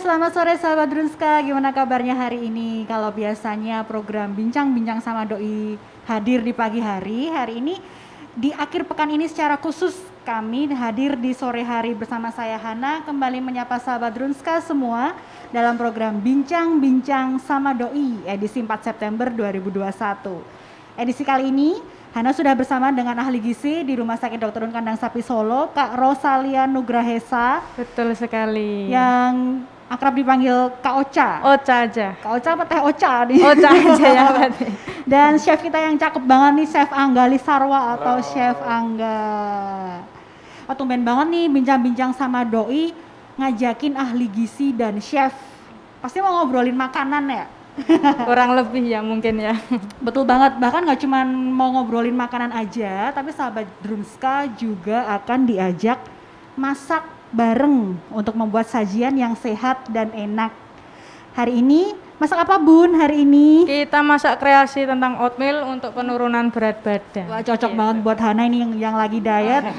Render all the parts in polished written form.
selamat sore sahabat Drunska. Gimana kabarnya hari ini? Kalau biasanya program Bincang-Bincang sama Doi hadir di pagi hari ini di akhir pekan ini secara khusus kami hadir di sore hari bersama saya Hana kembali menyapa sahabat Drunska semua dalam program Bincang-Bincang sama Doi edisi 4 September 2021. Edisi kali ini Hana sudah bersama dengan ahli gizi di Rumah Sakit Dr. Un Kandang Sapi Solo, Kak Rosalia Nugrahesa. Betul sekali. Yang akrab dipanggil Kak Ocha. Ocha aja. Kak Ocha apa Teh Ocha nih? Ocha aja ya berarti. Dan chef kita yang cakep banget nih, Chef Angga Lisarwa atau Chef Angga. Oh, tumben banget nih bincang-bincang sama Doi ngajakin ahli gizi dan chef. Pasti mau ngobrolin makanan ya? Kurang lebih ya mungkin ya. Betul banget, bahkan nggak cuma mau ngobrolin makanan aja, tapi sahabat Drunska juga akan diajak masak bareng untuk membuat sajian yang sehat dan enak. Hari ini masak apa Bun hari ini? Kita masak kreasi tentang oatmeal untuk penurunan berat badan. Wah, cocok banget buat Hana ini yang lagi diet.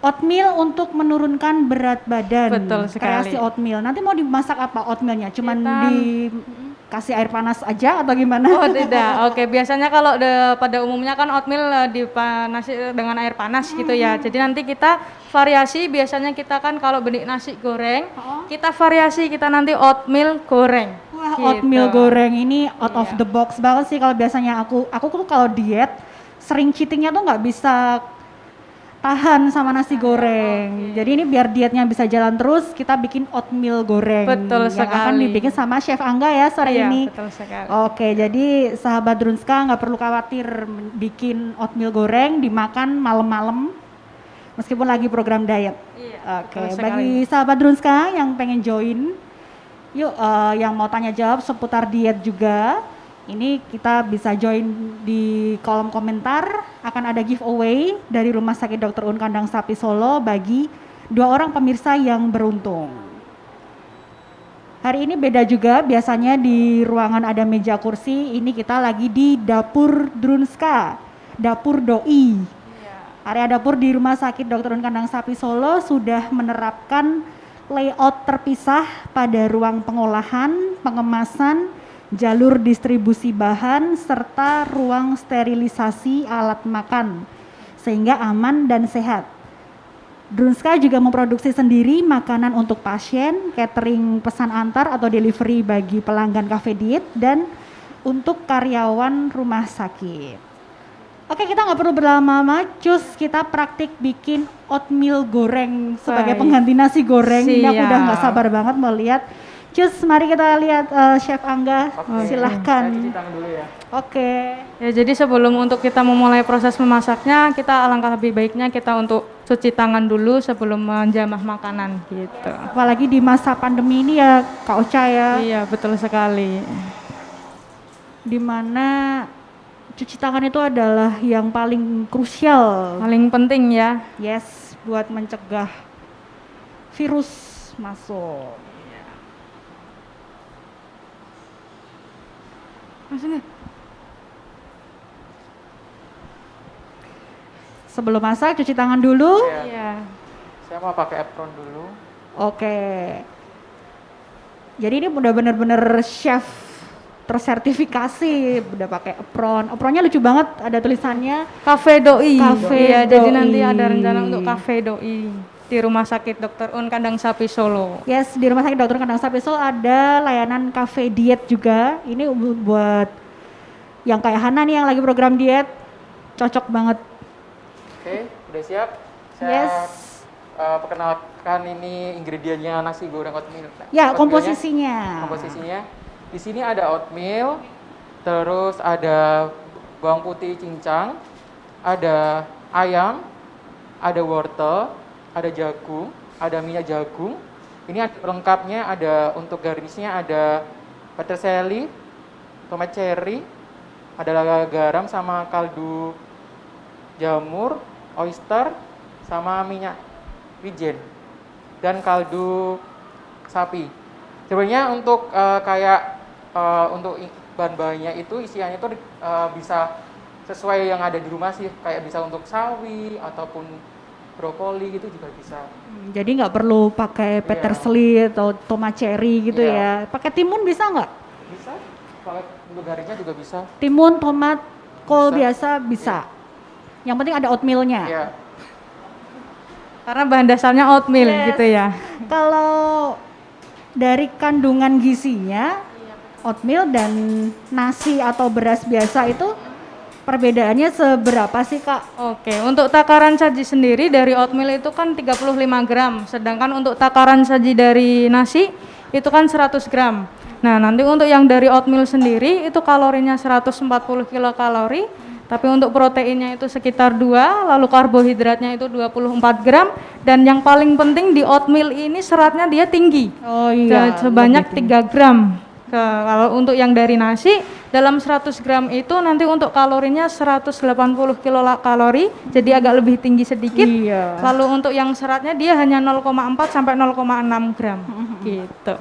Oatmeal untuk menurunkan berat badan. Betul sekali. Kreasi oatmeal. Nanti mau dimasak apa oatmealnya? Cuman dikasih air panas aja atau gimana? Oh tidak, oke. Biasanya kalau pada umumnya kan oatmeal dipanasi dengan air panas gitu ya. Jadi nanti kita variasi, biasanya kita kan kalau benih nasi goreng, kita variasi, kita nanti oatmeal goreng. Wah, gitu. oatmeal goreng ini out of the box banget sih. Kalau biasanya aku tuh kalau diet sering cheatingnya tuh nggak bisa tahan sama nasi goreng. Jadi ini biar dietnya bisa jalan terus, kita bikin oatmeal goreng. Betul yang sekali. akan dibikin sama Chef Angga ya sore ini. Betul sekali. Oke, jadi sahabat Drunska nggak perlu khawatir bikin oatmeal goreng dimakan malam-malam meskipun lagi program diet. Iya, Oke, betul bagi sekali. sahabat Drunska yang pengen join, yuk yang mau tanya jawab seputar diet juga, ini kita bisa join di kolom komentar. Akan ada giveaway dari Rumah Sakit Dr. Un Kandang Sapi Solo bagi 2 orang pemirsa yang beruntung. Hari ini beda juga, biasanya di ruangan ada meja kursi, ini kita lagi di dapur Drunska, dapur Doi. Area dapur di Rumah Sakit Dr. Un Kandang Sapi Solo sudah menerapkan layout terpisah pada ruang pengolahan, pengemasan, jalur distribusi bahan, serta ruang sterilisasi alat makan, sehingga aman dan sehat. Drunska juga memproduksi sendiri makanan untuk pasien, catering pesan antar atau delivery bagi pelanggan cafe diet, dan untuk karyawan rumah sakit. Oke, kita nggak perlu berlama-lama, cus kita praktik bikin oatmeal goreng sebagai pengganti nasi goreng. Ini aku udah nggak sabar banget melihat. Cus, mari kita lihat Chef Angga, silahkan. Saya cuci tangan dulu ya. Oke. Ya, jadi sebelum untuk kita memulai proses memasaknya, kita alangkah lebih baiknya kita untuk cuci tangan dulu sebelum menjamah makanan gitu. Apalagi di masa pandemi ini ya Kak Ocha ya. Iya, betul sekali. Dimana cuci tangan itu adalah yang paling krusial. Paling penting ya. Yes, buat mencegah virus masuk. Maksudnya? Sebelum masak cuci tangan dulu. Iya. Saya mau pakai apron dulu. Oke. Jadi ini udah bener-bener chef tersertifikasi, udah pakai apron. Apronnya lucu banget, ada tulisannya Cafe Doi. Cafe Iya, jadi Doi. nanti ada rencana untuk Cafe Doi di Rumah Sakit Dr. Un Kandang Sapi Solo. Yes, di Rumah Sakit Dr. Kandang Sapi Solo ada layanan cafe diet juga. Ini buat yang kayak Hana nih yang lagi program diet, cocok banget. Oke, udah siap? Yes. Perkenalkan ini ingredientnya nasi goreng oatmeal. Ya, Oatmealnya, komposisinya. Komposisinya. Di sini ada oatmeal, terus ada bawang putih cincang, ada ayam, ada wortel, ada jagung, ada minyak jagung. Ini lengkapnya ada untuk garnisnya ada peterseli, tomat cherry, ada garam sama kaldu jamur, oyster, sama minyak wijen dan kaldu sapi. Sebenarnya untuk untuk bahan-bahannya itu isiannya itu bisa sesuai yang ada di rumah sih, kayak bisa untuk sawi ataupun brokoli gitu juga bisa. Jadi nggak perlu pakai peterseli atau tomat cherry gitu ya. Pakai timun bisa nggak? Bisa. Pakai untuk garingnya juga bisa. Timun, tomat, kol Bisa. biasa bisa. Yang penting ada oatmeal-nya. Iya. Karena bahan dasarnya oatmeal gitu ya. Kalau dari kandungan gizinya, oatmeal dan nasi atau beras biasa itu perbedaannya seberapa sih Kak? Oke, untuk takaran saji sendiri dari oatmeal itu kan 35 gram, sedangkan untuk takaran saji dari nasi itu kan 100 gram. Nah, nanti untuk yang dari oatmeal sendiri itu kalorinya 140 kilokalori, tapi untuk proteinnya itu sekitar 2, lalu karbohidratnya itu 24 gram, dan yang paling penting di oatmeal ini seratnya dia tinggi. Oh iya, Sebanyak lebih 3 gram. Kalau untuk yang dari nasi, dalam 100 gram itu nanti untuk kalorinya 180 kilokalori, jadi agak lebih tinggi sedikit. Iya. Lalu untuk yang seratnya dia hanya 0,4 sampai 0,6 gram. Gitu.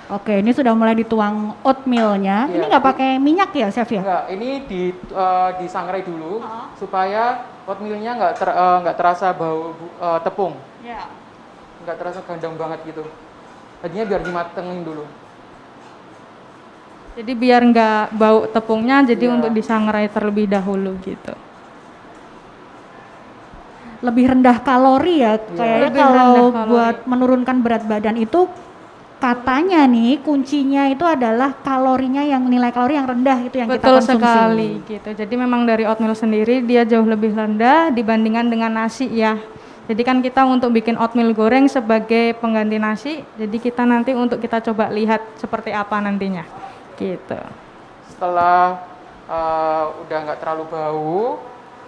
Oke, ini sudah mulai dituang oatmealnya. Ini Iya. nggak pakai minyak ya, Chef ya? Enggak, ini disangrai dulu supaya oatmealnya nggak terasa bau tepung. Iya. Nggak terasa gandang banget gitu. Tadinya biar dimatengin dulu. Jadi biar nggak bau tepungnya, jadi Iya. untuk disangrai terlebih dahulu gitu. Lebih rendah kalori ya, kayaknya Lebih kalau rendah kalori. buat menurunkan berat badan itu katanya nih kuncinya itu adalah kalorinya yang nilai kalori yang rendah itu yang kita Betul konsumsi. sekali gitu. Jadi memang dari oatmeal sendiri dia jauh lebih rendah dibandingkan dengan nasi ya. Jadi kan kita untuk bikin oatmeal goreng sebagai pengganti nasi, jadi kita nanti untuk kita coba lihat seperti apa nantinya. Gitu. Setelah udah nggak terlalu bau,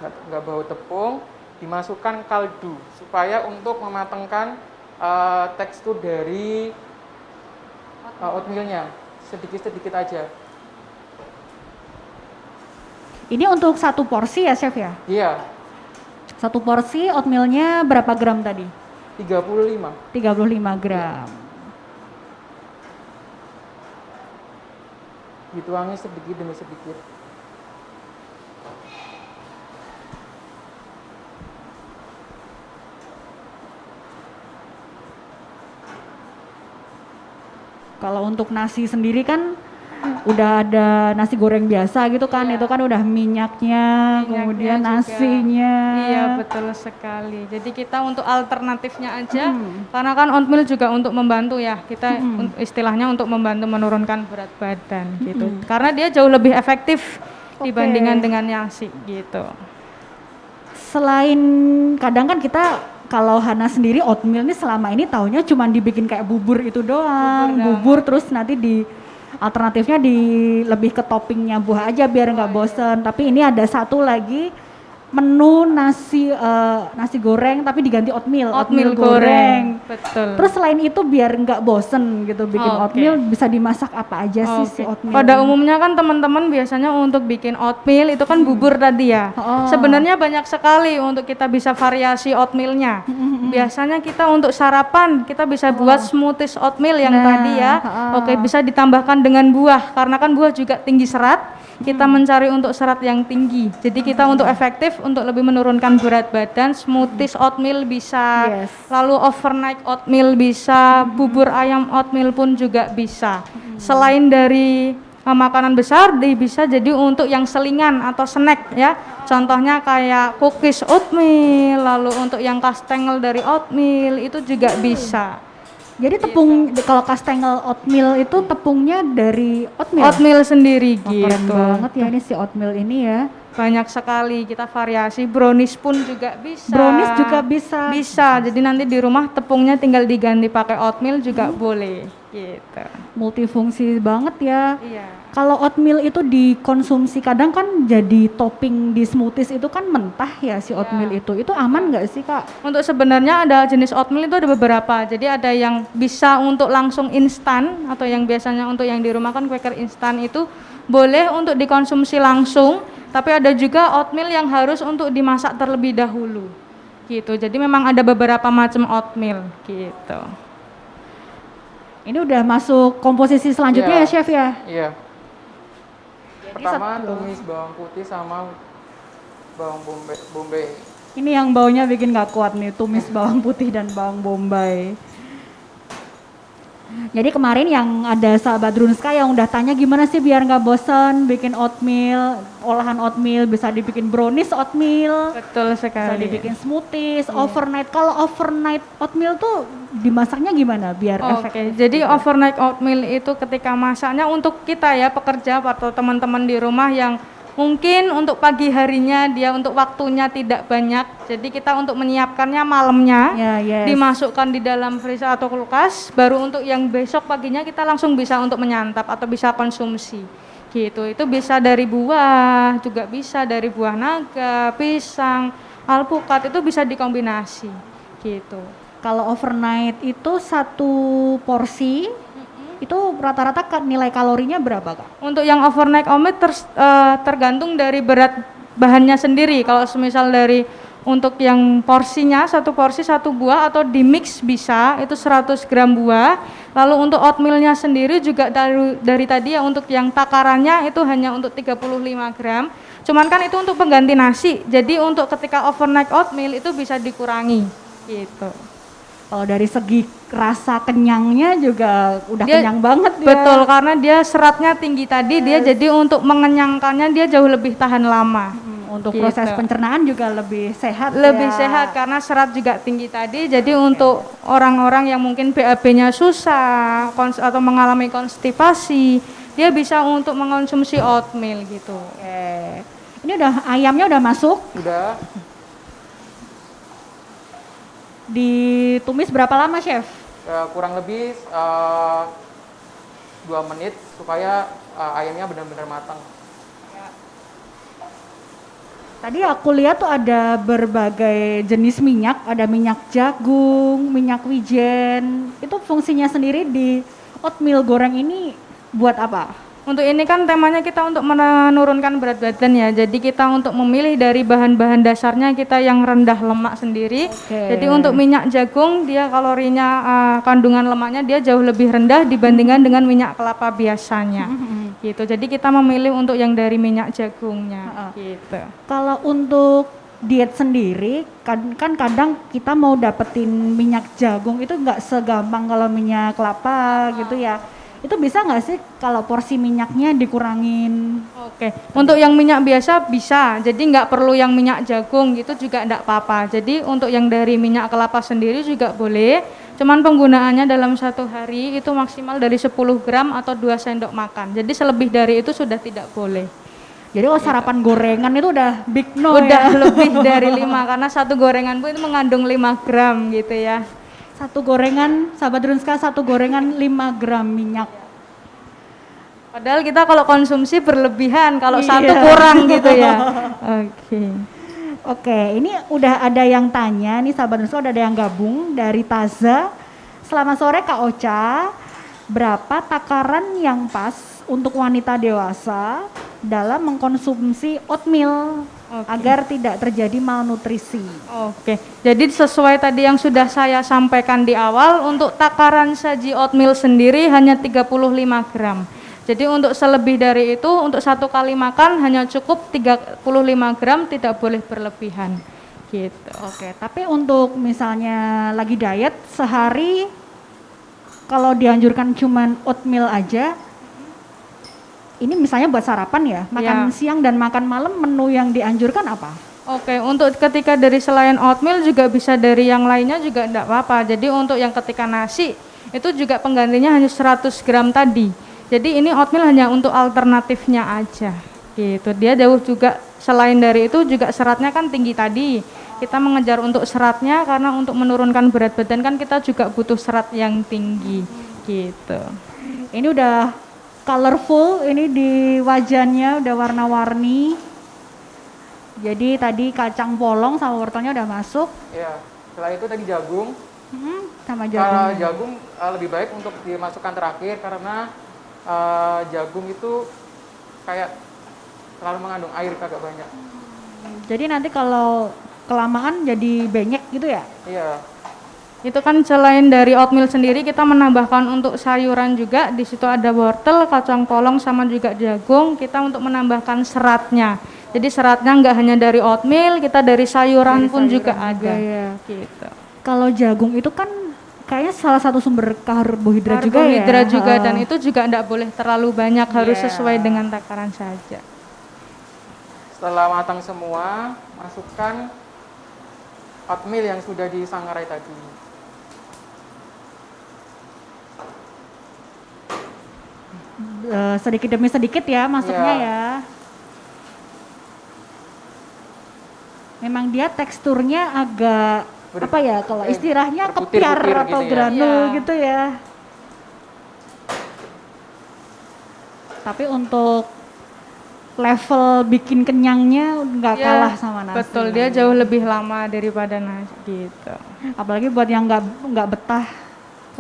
nggak bau tepung, dimasukkan kaldu supaya untuk mematangkan tekstur dari oatmealnya sedikit-sedikit aja. Ini untuk satu porsi ya, Chef ya? Iya, Satu porsi oatmealnya berapa gram tadi? 35. 35 gram. Dituangin sedikit demi sedikit. Kalau untuk nasi sendiri kan udah ada nasi goreng biasa gitu kan, itu kan udah minyaknya, kemudian juga. nasinya. Iya betul sekali. Jadi kita untuk alternatifnya aja, karena kan oatmeal juga untuk membantu ya. Kita istilahnya untuk membantu menurunkan berat badan gitu. Karena dia jauh lebih efektif dibandingkan dengan nasi gitu. Selain kadang kan kita kalau Hana sendiri oatmeal ini selama ini taunya cuma dibikin kayak bubur itu doang, bubur terus nanti di alternatifnya di lebih ke toppingnya buah aja biar nggak bosen. Tapi ini ada satu lagi menu nasi goreng tapi diganti oatmeal goreng. Betul. Terus selain itu biar nggak bosen gitu bikin Oke. oatmeal bisa dimasak apa aja sih si oatmeal? Pada umumnya kan teman-teman biasanya untuk bikin oatmeal itu kan bubur tadi ya. Oh. Sebenarnya banyak sekali untuk kita bisa variasi oatmealnya. Biasanya kita untuk sarapan kita bisa buat smoothies oatmeal yang Nah, tadi ya. Oke, bisa ditambahkan dengan buah karena kan buah juga tinggi serat. Kita mencari untuk serat yang tinggi. Jadi kita untuk efektif untuk lebih menurunkan berat badan, smoothies oatmeal bisa. Yes. Lalu overnight oatmeal bisa, bubur ayam oatmeal pun juga bisa. Selain dari makanan besar, bisa jadi untuk yang selingan atau snack ya. Contohnya kayak cookies oatmeal, lalu untuk yang kastengel dari oatmeal itu juga bisa. Jadi tepung kalau kastengel oatmeal itu tepungnya dari oatmeal. Oatmeal sendiri Oh, keren gitu. banget ya ini si oatmeal ini ya. Banyak sekali kita variasi, brownies pun juga bisa. Brownies juga bisa. Bisa, jadi nanti di rumah tepungnya tinggal diganti pakai oatmeal juga boleh gitu. Multifungsi banget ya. Iya. Kalau oatmeal itu dikonsumsi kadang kan jadi topping di smoothies itu kan mentah ya si oatmeal itu. Itu aman nggak sih Kak? Untuk sebenarnya ada jenis oatmeal itu ada beberapa. Jadi ada yang bisa untuk langsung instan atau yang biasanya untuk yang di rumah kan Quaker instan itu boleh untuk dikonsumsi langsung. Tapi ada juga oatmeal yang harus untuk dimasak terlebih dahulu. Gitu. Jadi memang ada beberapa macam oatmeal gitu. Ini udah masuk komposisi selanjutnya Iya. ya Chef ya? Iya. Jadi Pertama tumis bawang putih sama bawang bombay. Ini yang baunya bikin nggak kuat nih, tumis bawang putih dan bawang bombay. Jadi kemarin yang ada sahabat Drunska yang udah tanya gimana sih biar nggak bosan bikin oatmeal, olahan oatmeal, bisa dibikin brownies oatmeal, Betul bisa sekali. dibikin smoothies, overnight. Kalau overnight oatmeal tuh dimasaknya gimana biar Oke, efektif? jadi overnight oatmeal itu ketika masaknya untuk kita ya pekerja atau teman-teman di rumah yang mungkin untuk pagi harinya dia untuk waktunya tidak banyak, jadi kita untuk menyiapkannya malamnya Ya, yes. dimasukkan di dalam freezer atau kulkas, baru untuk yang besok paginya kita langsung bisa untuk menyantap atau bisa konsumsi gitu. Itu bisa dari buah, juga bisa dari buah naga, pisang, alpukat, itu bisa dikombinasi gitu. Kalau overnight itu satu porsi itu rata-rata nilai kalorinya berapa Kak? Untuk yang overnight omelet tergantung dari berat bahannya sendiri. Kalau semisal dari untuk yang porsinya satu porsi satu buah atau di mix bisa itu 100 gram buah. Lalu untuk oatmealnya sendiri juga dari tadi ya untuk yang takarannya itu hanya untuk 35 gram. Cuman kan itu untuk pengganti nasi. Jadi untuk ketika overnight oatmeal itu bisa dikurangi gitu. Kalau dari segi rasa kenyangnya juga udah Dia- kenyang banget ya. Betul, karena dia seratnya tinggi tadi, dia jadi untuk mengenyangkannya dia jauh lebih tahan lama. Untuk Gitu. proses pencernaan juga lebih sehat Lebih ya. sehat karena serat juga tinggi tadi. Jadi untuk orang-orang yang mungkin BAB-nya susah atau mengalami konstipasi, dia bisa untuk mengonsumsi oatmeal gitu. Oke. Ini udah ayamnya udah masuk, Udah. ditumis berapa lama chef? Kurang lebih 2 menit supaya ayamnya benar-benar matang. Tadi aku lihat tuh ada berbagai jenis minyak, ada minyak jagung, minyak wijen. Itu fungsinya sendiri di oatmeal goreng ini buat apa? Untuk ini kan temanya kita untuk menurunkan berat badan ya. Jadi kita untuk memilih dari bahan-bahan dasarnya kita yang rendah lemak sendiri. Oke. Jadi untuk minyak jagung dia kalorinya kandungan lemaknya dia jauh lebih rendah dibandingkan dengan minyak kelapa biasanya. Gitu. Jadi kita memilih untuk yang dari minyak jagungnya. Gitu. Kalau untuk diet sendiri kan kadang kita mau dapetin minyak jagung itu nggak segampang kalau minyak kelapa gitu ya. Itu bisa nggak sih kalau porsi minyaknya dikurangin? Oke, untuk yang minyak biasa bisa, jadi nggak perlu yang minyak jagung gitu juga enggak apa-apa. Jadi untuk yang dari minyak kelapa sendiri juga boleh, cuman penggunaannya dalam satu hari itu maksimal dari 10 gram atau 2 sendok makan. Jadi selebih dari itu sudah tidak boleh. Jadi kalau sarapan gorengan itu udah big no Udah ya. lebih dari 5 karena satu gorengan pun itu mengandung 5 gram gitu ya. Satu gorengan, sahabat Drunska, satu gorengan 5 gram minyak. Padahal kita kalau konsumsi berlebihan, kalau satu Iya. kurang gitu ya. Oke. Oke, ini udah ada yang tanya nih sahabat Drunska, udah ada yang gabung dari Taza. Selamat sore Kak Ocha, berapa takaran yang pas untuk wanita dewasa dalam mengkonsumsi oatmeal agar tidak terjadi malnutrisi? Oke, jadi sesuai tadi yang sudah saya sampaikan di awal, untuk takaran saji oatmeal sendiri hanya 35 gram. Jadi untuk selebih dari itu, untuk satu kali makan hanya cukup 35 gram, tidak boleh berlebihan. Gitu. Oke, tapi untuk misalnya lagi diet sehari, kalau dianjurkan cuman oatmeal aja, ini misalnya buat sarapan ya, makan Ya. siang dan makan malam, menu yang dianjurkan apa? Oke, untuk ketika dari selain oatmeal juga bisa dari yang lainnya juga enggak apa-apa. Jadi untuk yang ketika nasi, itu juga penggantinya hanya 100 gram tadi. Jadi ini oatmeal hanya untuk alternatifnya aja. Gitu. Dia jauh juga selain dari itu juga seratnya kan tinggi tadi. Kita mengejar untuk seratnya karena untuk menurunkan berat badan kan kita juga butuh serat yang tinggi. Gitu. Ini udah colorful, ini di wajannya udah warna-warni. Jadi tadi kacang polong sama wortelnya udah masuk. Ya, setelah itu tadi jagung. Sama Kalau jagung. jagung lebih baik untuk dimasukkan terakhir karena jagung itu kayak terlalu mengandung air kagak banyak. Jadi nanti kalau kelamaan jadi benyek gitu ya? Iya. Itu kan selain dari oatmeal sendiri kita menambahkan untuk sayuran juga. Di situ ada wortel, kacang polong sama juga jagung. Kita untuk menambahkan seratnya. Jadi seratnya nggak hanya dari oatmeal, kita dari sayuran pun juga ada. ya. Gitu. Kalau jagung itu kan kayaknya salah satu sumber karbohidrat juga ya. Karbohidrat juga, dan itu juga nggak boleh terlalu banyak, harus Iya. sesuai dengan takaran saja. Setelah matang semua, masukkan oatmeal yang sudah disangrai tadi. Sedikit demi sedikit ya masuknya Iya. ya. Memang dia teksturnya agak apa ya, kalau istilahnya berputir-putir kepiar gitu atau ya. granul Iya. gitu ya. Tapi untuk level bikin kenyangnya nggak Iya, kalah sama nasi. Betul, dia jauh lebih lama daripada nasi gitu. Apalagi buat yang nggak betah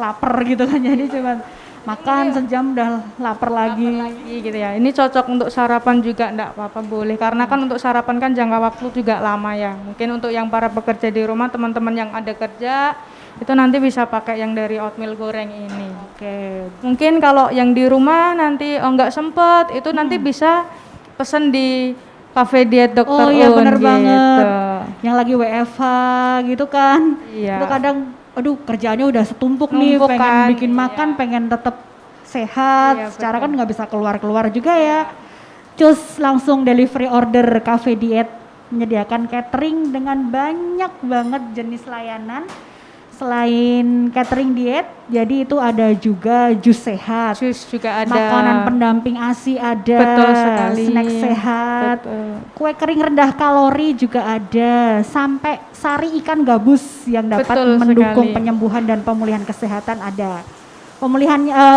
lapar gitu kan, jadi cuma makan sejam udah lapar lagi. Lagi gitu ya. Ini cocok untuk sarapan juga, enggak apa-apa, boleh. Karena kan untuk sarapan kan jangka waktu juga lama ya. Mungkin untuk yang para pekerja di rumah, teman-teman yang ada kerja, itu nanti bisa pakai yang dari oatmeal goreng ini. Oke. Mungkin kalau yang di rumah nanti enggak sempet, itu nanti bisa pesen di Cafe Diet Dokter Oh iya Un, bener gitu. banget. Yang lagi WFH gitu kan. Iya. Itu kadang aduh kerjaannya udah setumpuk nih, Numpuk pengen kan, bikin makan, iya. pengen tetap sehat. Iya, Secara betul. kan nggak bisa keluar-keluar juga ya. Cus langsung delivery order Cafe Diet menyediakan catering dengan banyak banget jenis layanan. Selain catering diet, jadi itu ada juga jus sehat. Jus juga ada. Makanan pendamping ASI ada, Betul sekali. snack sehat, Betul. kue kering rendah kalori juga ada, sampai sari ikan gabus yang dapat Betul mendukung sekali. penyembuhan dan pemulihan kesehatan ada.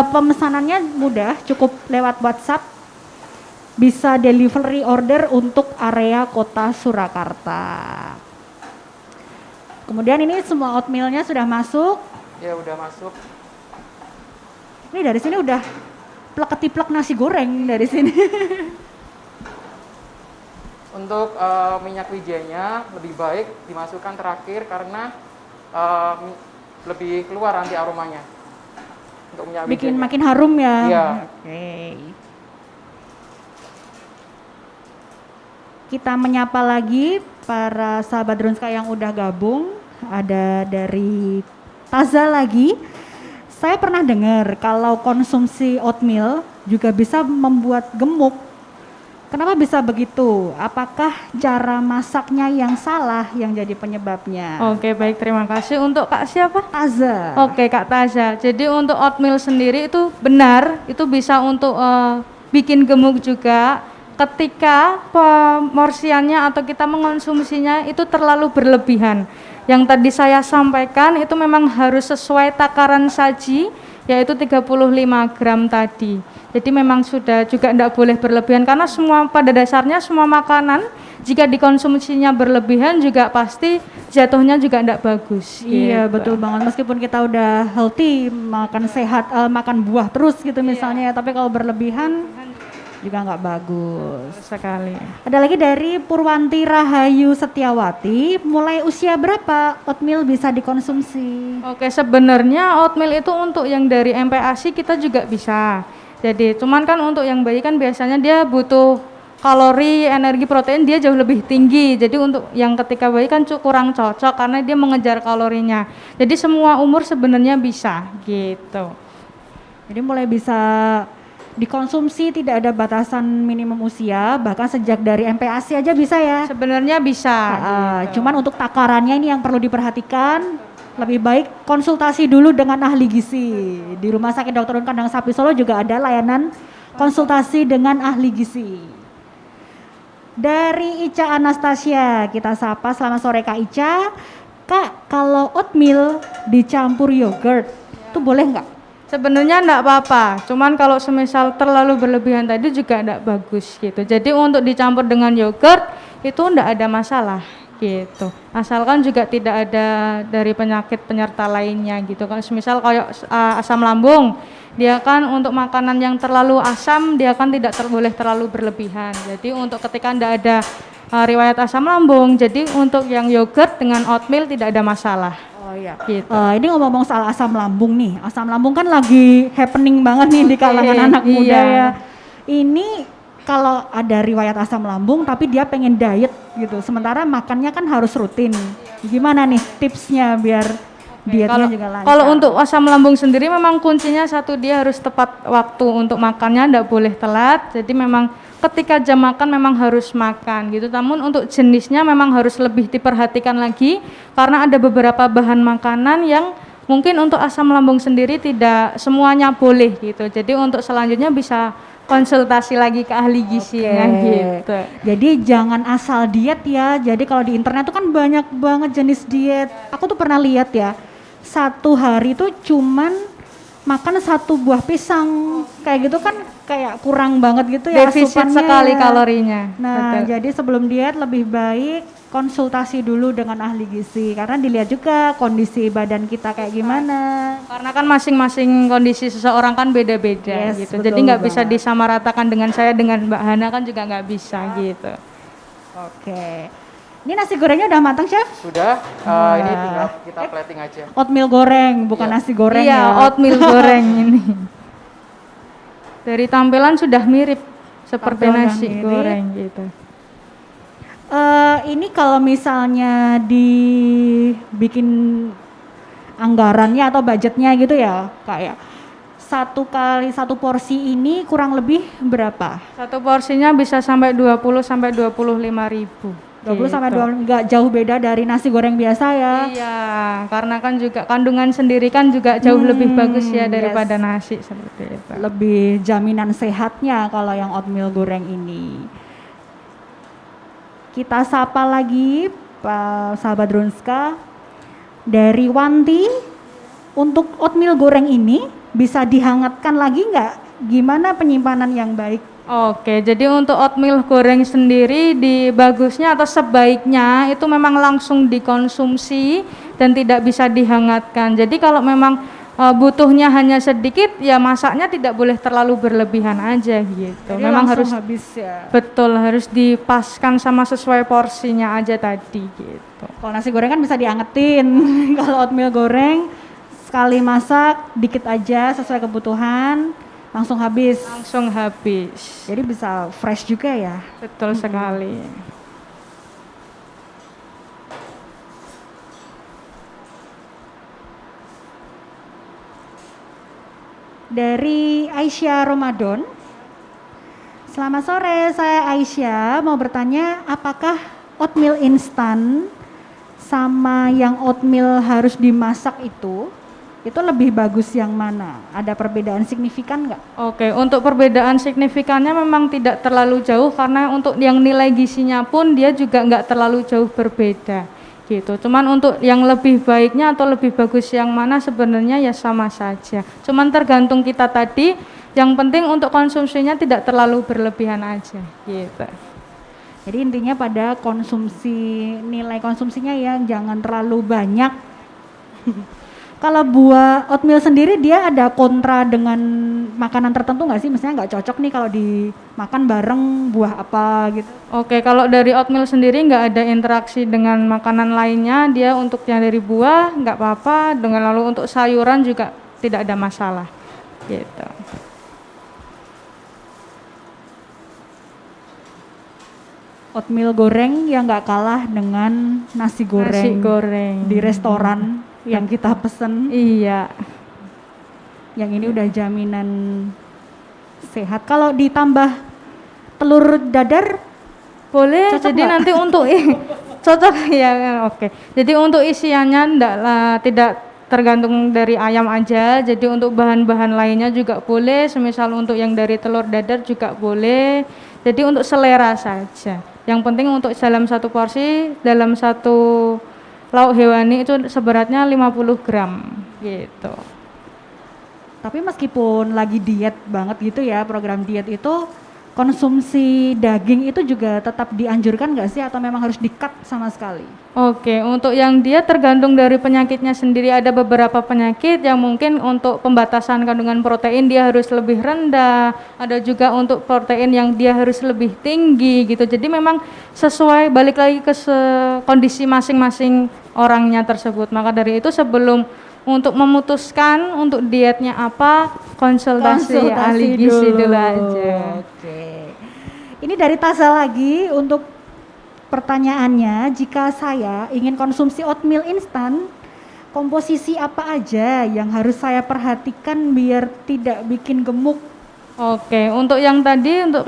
Pemesanannya mudah, cukup lewat WhatsApp, bisa delivery order untuk area kota Surakarta. Kemudian ini semua oatmealnya sudah masuk. Ya udah masuk. Ini dari sini udah plek-ketiplek nasi goreng dari sini. Untuk minyak wijanya lebih baik dimasukkan terakhir karena lebih keluar nanti aromanya. Untuk minyak Bikin wijanya. makin harum ya. Iya. Oke. Kita menyapa lagi para sahabat Drunska yang udah gabung. Ada dari Taza lagi. Saya pernah dengar kalau konsumsi oatmeal juga bisa membuat gemuk. Kenapa bisa begitu? Apakah cara masaknya yang salah yang jadi penyebabnya? Oke, baik, terima kasih. Untuk Kak siapa? Taza. Oke, Kak Tasya. Jadi untuk oatmeal sendiri itu benar, itu bisa untuk bikin gemuk juga ketika pemorsiannya atau kita mengonsumsinya itu terlalu berlebihan. Yang tadi saya sampaikan itu memang harus sesuai takaran saji, yaitu 35 gram tadi. Jadi memang sudah juga tidak boleh berlebihan, karena semua pada dasarnya semua makanan jika dikonsumsinya berlebihan juga pasti jatuhnya juga tidak bagus. Iya gitu. betul banget, meskipun kita udah healthy, makan sehat, makan buah terus gitu misalnya, tapi kalau berlebihan juga nggak bagus. Sekali. Ada lagi dari Purwanti Rahayu Setiawati, mulai usia berapa oatmeal bisa dikonsumsi? Oke, sebenarnya oatmeal itu untuk yang dari MPASI kita juga bisa. Jadi cuman kan untuk yang bayi kan biasanya dia butuh kalori, energi, protein dia jauh lebih tinggi. Jadi untuk yang ketika bayi kan kurang cocok karena dia mengejar kalorinya. Jadi semua umur sebenarnya bisa gitu. Jadi mulai bisa dikonsumsi, tidak ada batasan minimum usia, bahkan sejak dari MPASI aja bisa ya. Sebenarnya bisa. gitu. Cuman untuk takarannya ini yang perlu diperhatikan, lebih baik konsultasi dulu dengan ahli gizi. Di Rumah Sakit Dr. Un Kandang Sapi Solo juga ada layanan konsultasi dengan ahli gizi. Dari Ica Anastasia, kita sapa, selamat sore Kak Ica. Kak, kalau oatmeal dicampur yogurt, itu boleh nggak? Sebenarnya enggak apa-apa, cuman kalau semisal terlalu berlebihan tadi juga enggak bagus gitu. Jadi untuk dicampur dengan yogurt itu enggak ada masalah gitu. Asalkan juga tidak ada dari penyakit penyerta lainnya gitu. Kalau semisal kayak asam lambung, dia kan untuk makanan yang terlalu asam dia kan tidak boleh terlalu berlebihan. Jadi untuk ketika enggak ada riwayat asam lambung, jadi untuk yang yogurt dengan oatmeal tidak ada masalah. Oh iya. Gitu. Ini ngomong-ngomong soal asam lambung nih. Asam lambung kan lagi happening banget nih di kalangan anak muda iya. ya. Ini kalau ada riwayat asam lambung tapi dia pengen diet gitu, sementara makannya kan harus rutin. Gimana nih tipsnya biar dietnya juga lancar? Kalau untuk asam lambung sendiri memang kuncinya satu, dia harus tepat waktu untuk makannya, tidak boleh telat. Jadi memang ketika jam makan memang harus makan gitu. Namun untuk jenisnya memang harus lebih diperhatikan lagi karena ada beberapa bahan makanan yang mungkin untuk asam lambung sendiri tidak semuanya boleh gitu. Jadi untuk selanjutnya bisa konsultasi lagi ke ahli gizinya gitu. Jadi jangan asal diet ya. Jadi kalau di internet tuh kan banyak banget jenis diet. Aku tuh pernah lihat ya, satu hari tuh cuman makan 1 buah pisang, kayak gitu kan kayak kurang banget gitu ya, Defisit asupannya sekali ya. kalorinya. Nah, Betul. jadi sebelum diet lebih baik konsultasi dulu dengan ahli gizi karena dilihat juga kondisi badan kita kayak gimana. Karena kan masing-masing kondisi seseorang kan beda-beda Yes, gitu. betul Jadi nggak bisa banget. disamaratakan dengan saya dengan Mbak Hana kan juga nggak bisa gitu. Oke. Ini nasi gorengnya udah matang, Chef? Sudah, ini tinggal kita plating aja. Oatmeal goreng, bukan Iya. nasi goreng Iya, ya. oatmeal goreng ini. Dari tampilan sudah mirip seperti Tampilan nasi mirip. goreng gitu. Ini kalau misalnya dibikin anggarannya atau budgetnya gitu ya, kayak 1 kali 1 porsi ini kurang lebih berapa? Satu porsinya bisa sampai 20 sampai 25 ribu. 20 sampai gitu. 20, nggak jauh beda dari nasi goreng biasa ya. Iya, karena kan juga kandungan sendiri kan juga jauh lebih bagus ya daripada yes. nasi seperti itu. Lebih jaminan sehatnya kalau yang oatmeal goreng ini. Kita sapa lagi Pak sahabat Drunska dari Wanti. Untuk oatmeal goreng ini bisa dihangatkan lagi nggak? Gimana penyimpanan yang baik? Oke, jadi untuk oatmeal goreng sendiri di bagusnya atau sebaiknya itu memang langsung dikonsumsi dan tidak bisa dihangatkan. Jadi kalau memang butuhnya hanya sedikit ya masaknya tidak boleh terlalu berlebihan aja gitu. Jadi memang langsung harus habis ya. betul harus dipaskan sama sesuai porsinya aja tadi gitu. Kalau nasi goreng kan bisa diangetin. Kalau oatmeal goreng sekali masak dikit aja sesuai kebutuhan langsung habis. Langsung habis. Jadi bisa fresh juga ya. Betul sekali. Dari Aisyah Ramadan. Selamat sore, saya Aisyah mau bertanya apakah oatmeal instan sama yang oatmeal harus dimasak itu lebih bagus yang mana? Ada perbedaan signifikan nggak? Oke, untuk perbedaan signifikannya memang tidak terlalu jauh karena untuk yang nilai gizinya pun dia juga nggak terlalu jauh berbeda gitu. Cuman untuk yang lebih baiknya atau lebih bagus yang mana sebenarnya ya sama saja. Cuman tergantung kita tadi, yang penting untuk konsumsinya tidak terlalu berlebihan aja gitu. Jadi intinya pada konsumsi, nilai konsumsinya ya jangan terlalu banyak. Kalau buah oatmeal sendiri dia ada kontra dengan makanan tertentu nggak sih? Misalnya nggak cocok nih kalau dimakan bareng buah apa gitu. Oke, kalau dari oatmeal sendiri nggak ada interaksi dengan makanan lainnya, dia untuk yang dari buah nggak apa-apa, dengan lalu untuk sayuran juga tidak ada masalah gitu. Oatmeal goreng yang nggak kalah dengan nasi goreng, Nasi goreng. di restoran yang kita pesen. Iya. Yang ini udah jaminan sehat. Kalau ditambah telur dadar Boleh, cocok jadi nggak? nanti untuk cocok ya, oke. Jadi untuk isiannya tidak tergantung dari ayam aja. Jadi untuk bahan-bahan lainnya juga boleh. Semisal untuk yang dari telur dadar juga boleh. Jadi untuk selera saja. Yang penting untuk dalam satu porsi, dalam satu lauk hewani itu seberatnya 50 gram gitu. Tapi meskipun lagi diet banget gitu ya, program diet itu konsumsi daging itu juga tetap dianjurkan nggak sih atau memang harus di-cut sama sekali? Oke, untuk yang dia tergantung dari penyakitnya sendiri, ada beberapa penyakit yang mungkin untuk pembatasan kandungan protein dia harus lebih rendah, ada juga untuk protein yang dia harus lebih tinggi gitu. Jadi memang sesuai balik lagi ke kondisi masing-masing orangnya tersebut. Maka dari itu sebelum untuk memutuskan untuk dietnya apa, konsultasi ahli gizi dulu aja. Oke. Ini dari Taza lagi untuk pertanyaannya, jika saya ingin konsumsi oatmeal instan, komposisi apa aja yang harus saya perhatikan biar tidak bikin gemuk? Oke, untuk yang tadi untuk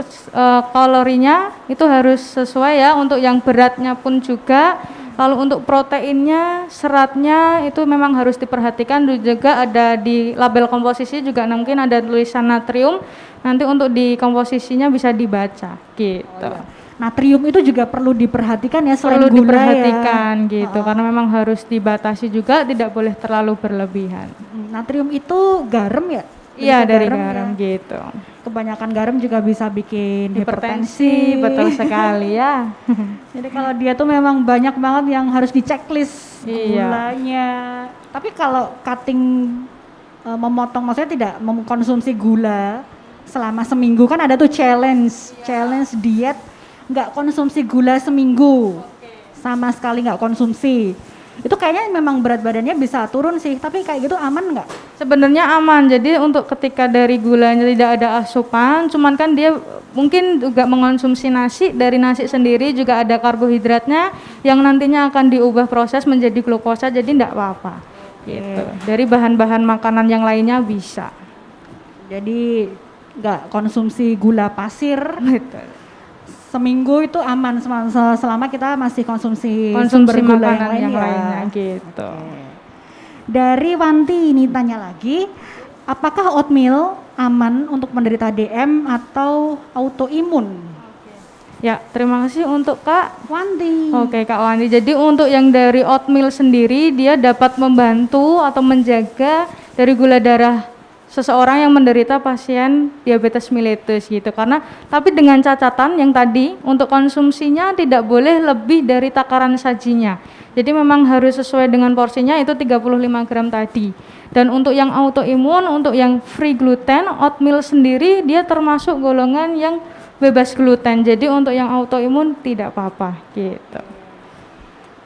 kalorinya itu harus sesuai ya, untuk yang beratnya pun juga. Lalu untuk proteinnya, seratnya itu memang harus diperhatikan, juga ada di label komposisi juga mungkin ada tulisan natrium. Nanti untuk di komposisinya bisa dibaca gitu. Natrium itu juga perlu diperhatikan ya, selain Perlu gula diperhatikan ya. gitu, karena memang harus dibatasi juga, tidak boleh terlalu berlebihan. Natrium itu garam ya? Iya, Bentuk dari ya? garam gitu. Kebanyakan garam juga bisa bikin hipertensi. Betul sekali ya. Jadi kalau dia tuh memang banyak banget yang harus diceklis Iya. gulanya. Tapi kalau cutting memotong, maksudnya tidak mengkonsumsi gula selama seminggu, kan ada tuh challenge diet nggak konsumsi gula seminggu, sama sekali nggak konsumsi. Itu kayaknya memang berat badannya bisa turun sih, tapi kayak gitu aman nggak? Sebenarnya aman. Jadi untuk ketika dari gulanya tidak ada asupan, cuman kan dia mungkin juga mengonsumsi nasi, dari nasi sendiri juga ada karbohidratnya yang nantinya akan diubah proses menjadi glukosa, jadi tidak apa-apa. Gitu. Dari bahan-bahan makanan yang lainnya bisa. Jadi nggak konsumsi gula pasir. Betul. Seminggu itu aman selama kita masih konsumsi Konsumsi sumber gula makanan yang ya. lainnya gitu. Dari Wanti ini tanya lagi, apakah oatmeal aman untuk menderita DM atau autoimun? Ya, terima kasih untuk Kak Wanti. Oke Kak Wandi, jadi untuk yang dari oatmeal sendiri, dia dapat membantu atau menjaga dari gula darah seseorang yang menderita pasien diabetes mellitus gitu. Karena tapi dengan catatan yang tadi, untuk konsumsinya tidak boleh lebih dari takaran sajinya. Jadi memang harus sesuai dengan porsinya, itu 35 gram tadi. Dan untuk yang autoimun, untuk yang free gluten, oatmeal sendiri dia termasuk golongan yang bebas gluten. Jadi untuk yang autoimun tidak apa-apa gitu.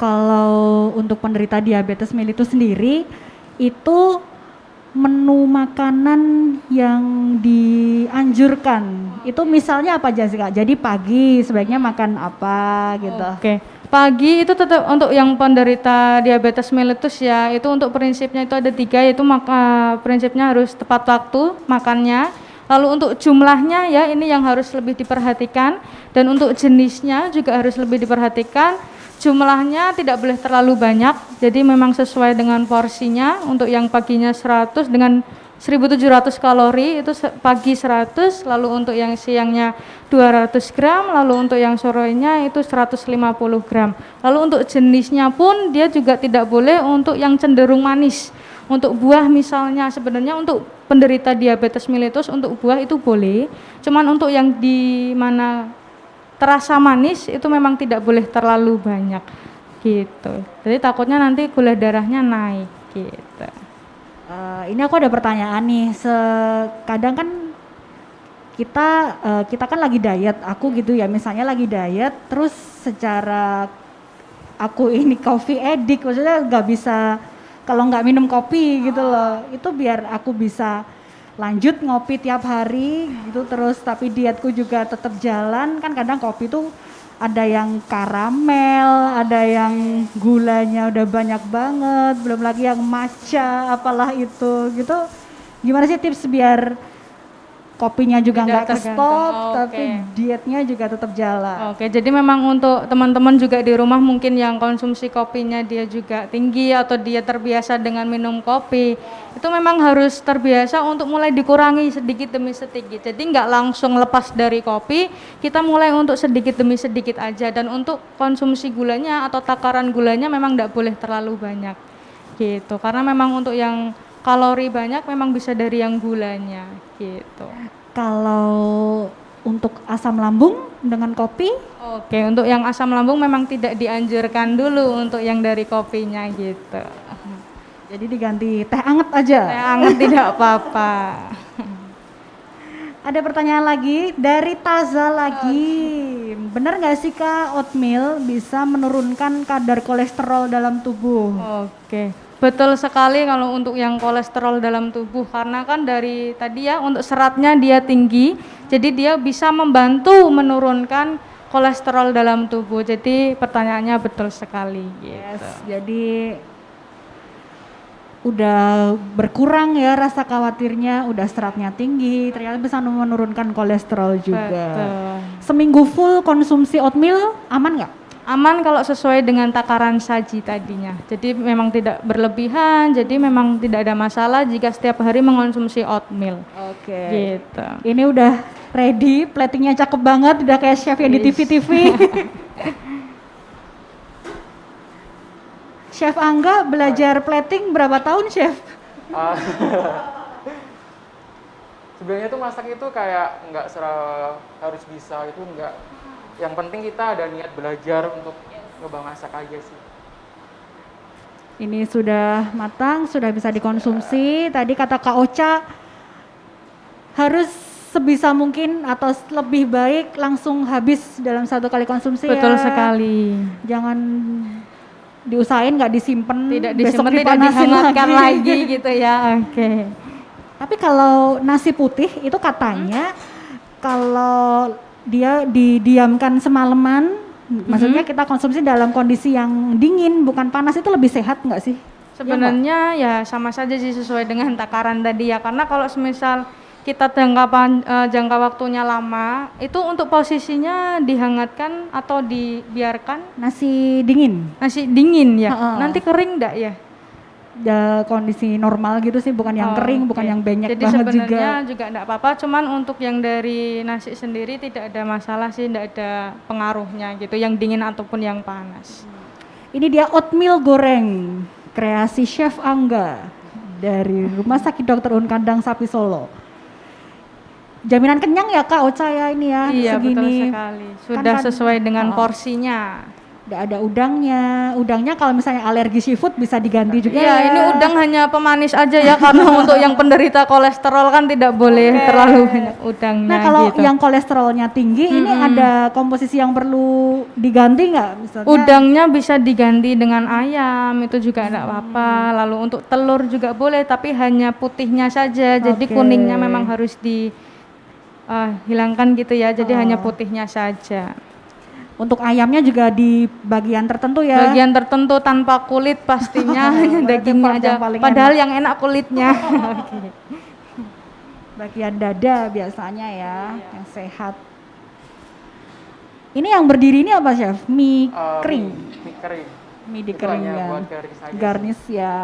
Kalau untuk penderita diabetes mellitus sendiri, itu menu makanan yang dianjurkan itu misalnya apa aja sih Kak? Jadi pagi sebaiknya makan apa gitu? Oke, pagi itu tetap untuk yang penderita diabetes mellitus ya, itu untuk prinsipnya itu ada 3, yaitu prinsipnya harus tepat waktu makannya. Lalu untuk jumlahnya ya, ini yang harus lebih diperhatikan, dan untuk jenisnya juga harus lebih diperhatikan. Jumlahnya tidak boleh terlalu banyak, jadi memang sesuai dengan porsinya. Untuk yang paginya 100 dengan 1700 kalori itu pagi 100, lalu untuk yang siangnya 200 gram, lalu untuk yang sorenya itu 150 gram. Lalu untuk jenisnya pun dia juga tidak boleh untuk yang cenderung manis. Untuk buah misalnya, sebenarnya untuk penderita diabetes mellitus untuk buah itu boleh, cuman untuk yang di mana terasa manis itu memang tidak boleh terlalu banyak gitu. Jadi takutnya nanti gula darahnya naik gitu. Ini aku ada pertanyaan nih. Kadang kan kita kan lagi diet, aku gitu ya, misalnya lagi diet, terus secara aku ini coffee addict, maksudnya nggak bisa kalau nggak minum kopi gitu loh. Itu biar aku bisa lanjut ngopi tiap hari gitu terus, tapi dietku juga tetap jalan. Kan kadang kopi tuh ada yang karamel, ada yang gulanya udah banyak banget, belum lagi yang matcha apalah itu gitu. Gimana sih tips biar kopinya juga nggak ke stop, tapi dietnya juga tetap jalan? Oke, jadi memang untuk teman-teman juga di rumah mungkin yang konsumsi kopinya dia juga tinggi atau dia terbiasa dengan minum kopi, itu memang harus terbiasa untuk mulai dikurangi sedikit demi sedikit. Jadi nggak langsung lepas dari kopi, kita mulai untuk sedikit demi sedikit aja. Dan untuk konsumsi gulanya atau takaran gulanya memang nggak boleh terlalu banyak gitu, karena memang untuk yang kalori banyak memang bisa dari yang gulanya gitu. Kalau untuk asam lambung dengan kopi? Oke, untuk yang asam lambung memang tidak dianjurkan dulu untuk yang dari kopinya gitu. Jadi diganti teh anget aja? Teh anget tidak apa-apa. Ada pertanyaan lagi dari Taza lagi. Benar nggak sih Kak, oatmeal bisa menurunkan kadar kolesterol dalam tubuh? Oke. Betul sekali kalau untuk yang kolesterol dalam tubuh, karena kan dari tadi ya untuk seratnya dia tinggi, jadi dia bisa membantu menurunkan kolesterol dalam tubuh. Jadi pertanyaannya betul sekali gitu. Jadi udah berkurang ya rasa khawatirnya, udah seratnya tinggi, ternyata bisa menurunkan kolesterol juga. Betul. Seminggu full konsumsi oatmeal aman nggak? Aman kalau sesuai dengan takaran saji tadinya. Jadi memang tidak berlebihan, jadi memang tidak ada masalah jika setiap hari mengonsumsi oatmeal. Oke. Gitu. Ini udah ready, platingnya cakep banget, udah kayak chef yang di TV-TV. Chef Angga belajar plating berapa tahun, Chef? Ah, sebenarnya tuh masak itu kayak nggak harus bisa, itu nggak. Yang penting kita ada niat belajar untuk nyoba masak aja sih. Ini sudah matang, sudah bisa dikonsumsi. Tadi kata Kak Ocha harus sebisa mungkin atau lebih baik langsung habis dalam satu kali konsumsi. Betul ya. sekali. Jangan diusahain nggak disimpan, Tidak besok disimpan, tidak dipanasin dihangatkan lagi gitu ya. Oke. Tapi kalau nasi putih itu katanya kalau dia didiamkan semalaman, maksudnya kita konsumsi dalam kondisi yang dingin bukan panas, itu lebih sehat nggak sih? Sebenarnya ya sama saja sih sesuai dengan takaran tadi ya. Karena kalau semisal kita jangka waktunya lama, itu untuk posisinya dihangatkan atau dibiarkan Nasi dingin, nasi dingin ya. Ha-ha. Nanti kering enggak ya? kondisi normal gitu sih, bukan yang kering, bukan Oke. yang banyak Jadi banget juga. sebenarnya juga enggak apa-apa, cuman untuk yang dari nasi sendiri tidak ada masalah sih, enggak ada pengaruhnya gitu, yang dingin ataupun yang panas. Ini dia oatmeal goreng, kreasi Chef Angga dari Rumah Sakit Dr. Un Kandang Sapi Solo. Jaminan kenyang ya Kak Ocha ya ini ya, Iya, segini. betul sekali. Sudah Kan- sesuai dengan Oh. porsinya. Ada udangnya kalau misalnya alergi seafood bisa diganti juga. Iya, ya. ini udang hanya pemanis aja ya, karena untuk yang penderita kolesterol kan tidak boleh terlalu banyak udangnya. Nah kalau gitu. yang kolesterolnya tinggi, ini ada komposisi yang perlu diganti nggak? Misalnya Udangnya bisa diganti dengan ayam, itu juga tidak apa. Lalu untuk telur juga boleh, tapi hanya putihnya saja. Jadi Oke. kuningnya memang harus dihilangkan gitu ya. Jadi hanya putihnya saja. untuk ayamnya juga di bagian tertentu ya. Bagian tertentu tanpa kulit pastinya, hanya Berarti dagingnya part aja. yang paling Padahal enak. yang enak kulitnya. Oke. Bagian dada biasanya ya, yang sehat. Ini yang berdiri ini apa Chef? Mie kering. Mie kering. Mie Itu hanya dikeringkan. buat garnish aja sih. Garnish ya.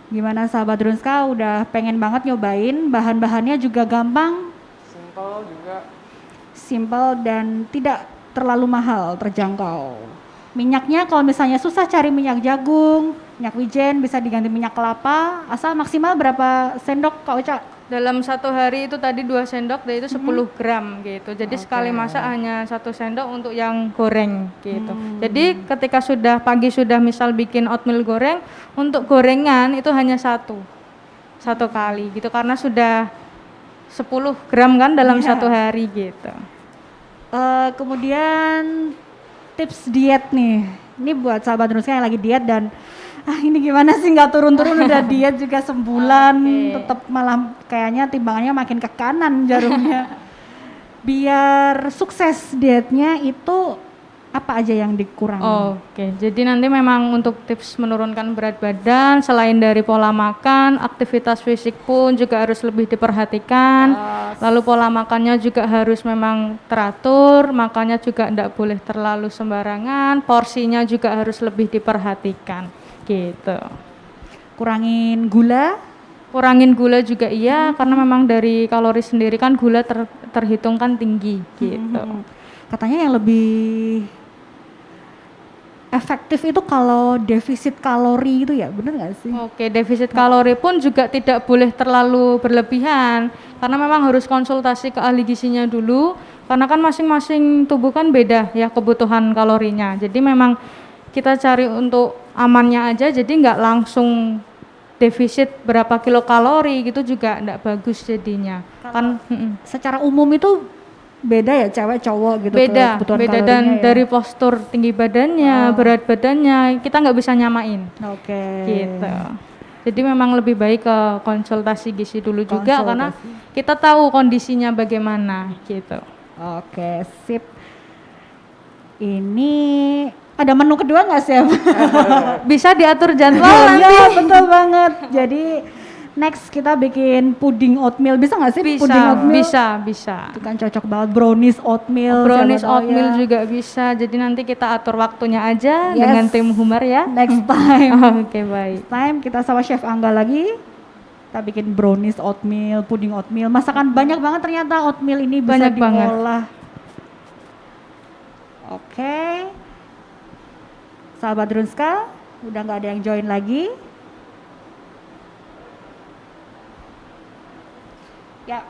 Gimana sahabat Drunska, udah pengen banget nyobain, bahan-bahannya juga gampang, Simple juga. simple dan tidak terlalu mahal, terjangkau. Minyaknya kalau misalnya susah cari minyak jagung, minyak wijen bisa diganti minyak kelapa, asal maksimal berapa sendok Kak Ocha? Dalam satu hari itu tadi 2 sendok, dan itu 10 gram gitu. Jadi sekali masak hanya 1 sendok untuk yang goreng gitu. Jadi ketika sudah pagi sudah misal bikin oatmeal goreng, untuk gorengan itu hanya satu kali gitu, karena sudah 10 gram kan dalam satu hari gitu. Kemudian tips diet nih, ini buat sahabat Drunska yang lagi diet dan ini gimana sih nggak turun-turun udah diet juga sebulan, tetap malah kayaknya timbangannya makin ke kanan jarumnya. Biar sukses dietnya itu apa aja yang dikurangi? Oke, jadi nanti memang untuk tips menurunkan berat badan, selain dari pola makan, aktivitas fisik pun juga harus lebih diperhatikan. Lalu pola makannya juga harus memang teratur, makannya juga tidak boleh terlalu sembarangan, porsinya juga harus lebih diperhatikan, gitu. Kurangin gula, Kurangin gula juga iya, karena memang dari kalori sendiri kan gula terhitung kan tinggi, gitu. katanya yang lebih efektif itu kalau defisit kalori itu ya, bener nggak sih? Oke, defisit kalori pun juga tidak boleh terlalu berlebihan, karena memang harus konsultasi ke ahli gizinya dulu, karena kan masing-masing tubuh kan beda ya kebutuhan kalorinya. Jadi memang kita cari untuk amannya aja, jadi nggak langsung defisit berapa kilokalori gitu juga nggak bagus jadinya. Kan Secara umum itu beda ya cewek cowok gitu Beda, kebutuhan beda kalorinya dan ya? dari postur tinggi badannya, berat badannya, kita nggak bisa nyamain. Oke. Gitu. Jadi memang lebih baik ke konsultasi gizi dulu juga karena Konsultasi. kita tahu kondisinya bagaimana gitu. Oke, sip. Ini ada menu kedua nggak sih? Bisa diatur jadwal Iya, nanti. betul banget. Jadi next kita bikin puding oatmeal. Bisa nggak sih puding Bisa, oatmeal? bisa. Itu kan cocok banget. Brownies oatmeal. Brownies siapa tahu oatmeal ya. juga bisa. Jadi nanti kita atur waktunya aja Yes. dengan tim Humar ya. Next time. Oke, baik. Next time kita sama Chef Angga lagi. Kita bikin brownies oatmeal, puding oatmeal. Masakan banyak banget ternyata oatmeal ini bisa Banyak banget. diolah. Oke. Sahabat Drunska, udah nggak ada yang join lagi. Ya,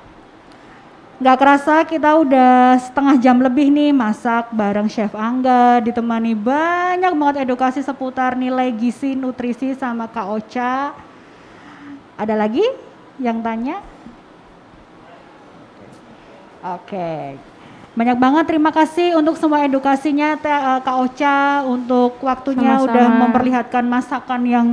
nggak kerasa kita udah setengah jam lebih nih masak bareng Chef Angga, ditemani banyak banget edukasi seputar nilai gizi, nutrisi sama Kak Ocha. Ada lagi yang tanya? Oke. Banyak banget terima kasih untuk semua edukasinya Kak Ocha, untuk waktunya Sama-sama. udah memperlihatkan masakan yang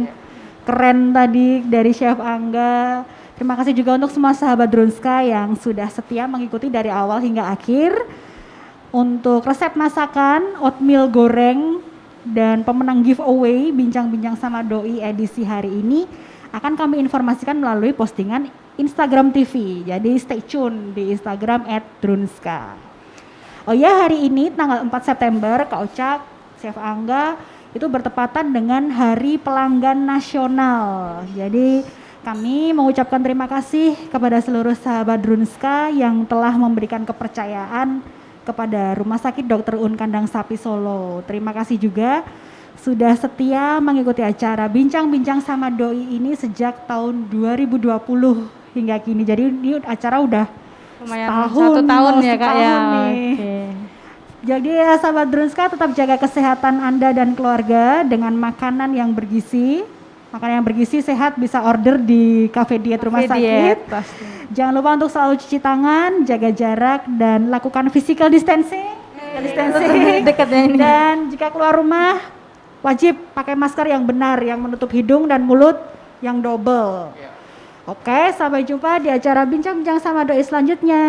keren tadi dari Chef Angga. Terima kasih juga untuk semua sahabat Drunska yang sudah setia mengikuti dari awal hingga akhir. Untuk resep masakan, oatmeal goreng, dan pemenang giveaway bincang-bincang sama doi edisi hari ini akan kami informasikan melalui postingan Instagram TV. Jadi stay tune di Instagram @drunska. Oh ya, hari ini tanggal 4 September Kak Ocha, Chef Angga itu bertepatan dengan Hari Pelanggan Nasional. Jadi kami mengucapkan terima kasih kepada seluruh sahabat Drunska yang telah memberikan kepercayaan kepada Rumah Sakit Dr. Un Kandang Sapi Solo. Terima kasih juga sudah setia mengikuti acara Bincang-Bincang sama Doi ini sejak tahun 2020 hingga kini. Jadi ini acara udah Lumayan setahun, 1 tahun mau ya Kak ya. setahun nih. Oke. Jadi ya sahabat Drunska, tetap jaga kesehatan Anda dan keluarga dengan makanan yang bergizi. Makanan yang bergizi sehat bisa order di Cafe Diet Rumah Cafe Sakit. Diet, pasti. Jangan lupa untuk selalu cuci tangan, jaga jarak dan lakukan physical distancing. Dekatnya ini. Dan jika keluar rumah wajib pakai masker yang benar yang menutup hidung dan mulut yang double. Oke, sampai jumpa di acara Bincang-Bincang sama Doi selanjutnya.